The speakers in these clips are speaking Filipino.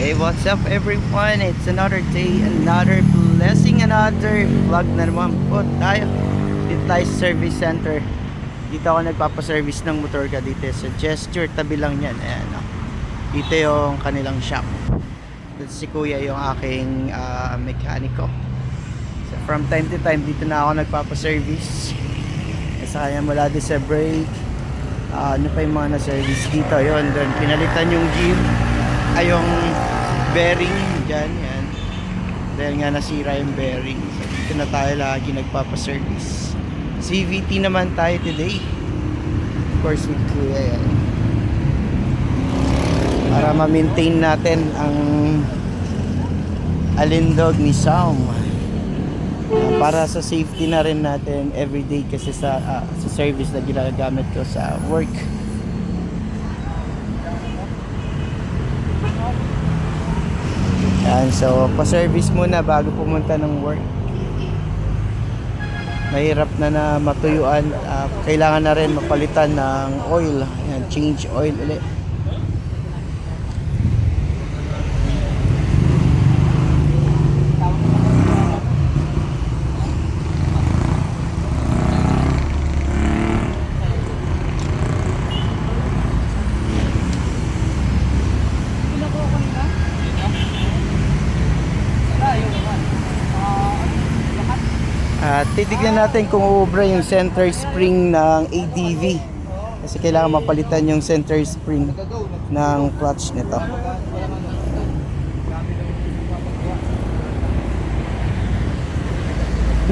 Hey, what's up everyone? It's another day, another blessing, another vlog na naman po tayo. Dito tayo sa service center. Dito ako nagpapaservice ng motor ka dito sa Gesture, tabi lang yan. Ayan, oh. Dito yung kanilang shop. Dito si kuya yung aking mekaniko. So from time to time dito na ako nagpapaservice. Sa kanya mula din sa brake. Ano pa yung mga na-service dito? Yun, doon pinalitan yung gear, yung bearing dyan, yan. Dahil nga nasira yung bearing. So dito na tayo lagi nagpapaservice. CVT naman tayo today. Of course with kuya yan. Para ma-maintain natin ang alindog ni Sam. Para sa safety na rin natin everyday kasi sa service na ginagamit ko sa work. Yan, so pa-service muna bago pumunta ng work. Mahirap na matuyuan. Kailangan na rin mapalitan ng oil. Yan, change oil ulit. Titignan natin kung uubra yung center spring ng ADV kasi kailangan mapalitan yung center spring ng clutch nito.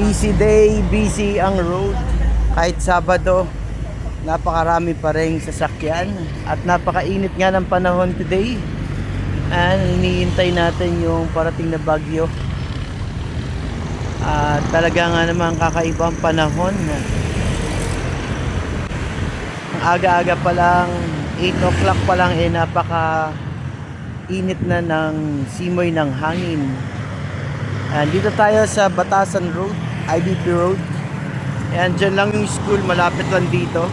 Busy day, busy ang road. Kahit Sabado, napakarami pa rin sasakyan at napakainit nga ng panahon today. And iniintay natin yung parating na bagyo. Talaga nga naman kakaibang panahon. Ang aga-aga pa lang, 8 o'clock pa lang, napaka init na ng simoy ng hangin. Dito tayo sa Batasan Road, IBP Road. Ayan, dyan lang yung school, malapit lang dito.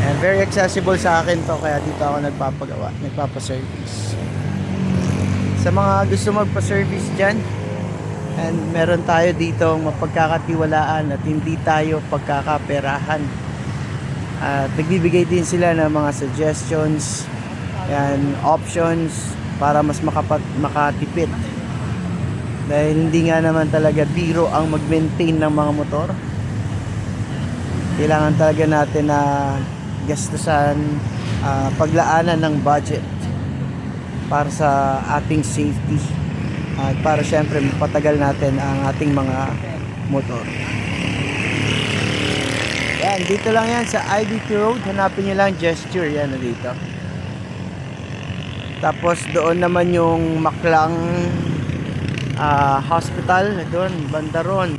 And very accessible sa akin to, kaya dito ako nagpapaservice. Sa mga gusto magpa-service dyan, and meron tayo dito mapagkakatiwalaan at hindi tayo pagkakaperahan. At nagbibigay din sila ng mga suggestions and options para mas makatipid. Dahil hindi nga naman talaga biro ang mag-maintain ng mga motor. Kailangan talaga natin na gastusan, paglaanan ng budget para sa ating safety at para syempre mapatagal natin ang ating mga motor. Yan, dito lang yan sa IBP Road. Hanapin nyo lang Gesture, yan na dito. Tapos doon naman yung Maklang Hospital, doon, Bandaron.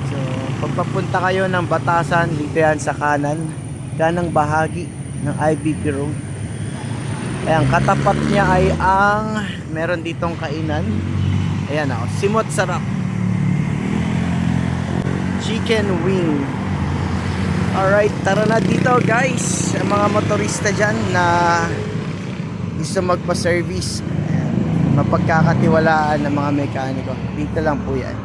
So pagpapunta kayo ng Batasan, dito yan sa kanang bahagi ng IBP Road. Ayan, katapat niya ay ang meron ditong kainan. Ayan, Simot Sarap Chicken Wing. Alright, tara na dito guys, ang mga motorista dyan na gusto magpa-service, mapagkakatiwalaan ng mga mekaniko. Dito lang po yan.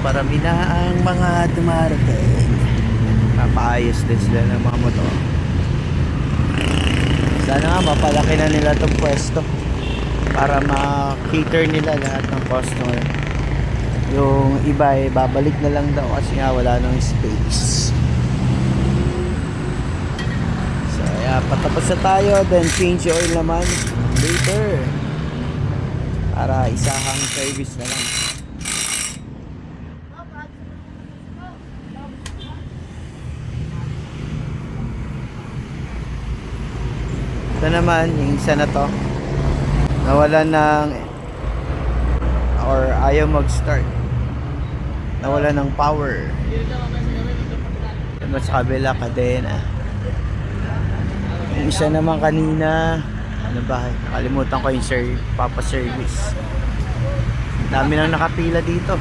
parami na ang mga dumarating. Papaayos din sila ng mga motor. Sana nga mapalaki na nila itong pwesto para ma-cater nila lahat ng customer. Yung iba eh babalik na lang daw kasi nga wala nang space. So yeah, patapos na tayo, then change oil naman later para isahang service na lang. Ito naman yung isa na to, nawalan ng or ayaw mag start, nawalan ng power. Ito sa kabila kadena. Yung isa naman kanina, ano ba, nakalimutan ko yung papa-service. Dami nang nakapila dito.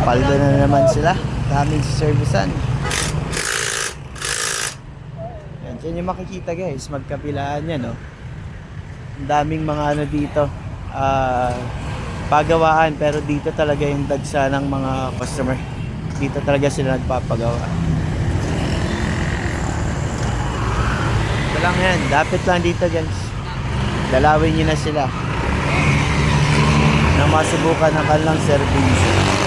Paldo na naman sila, daming servicean. Yan, dyan yung makikita guys, magkabilaan yan, no? Ang daming mga ano dito, pagawaan, pero dito talaga yung dagsa ng mga customer. Dito talaga sila nagpapagawa. Ito lang yan, dapat lang dito guys. Dalawin nyo na sila na masubukan ang kanilang service.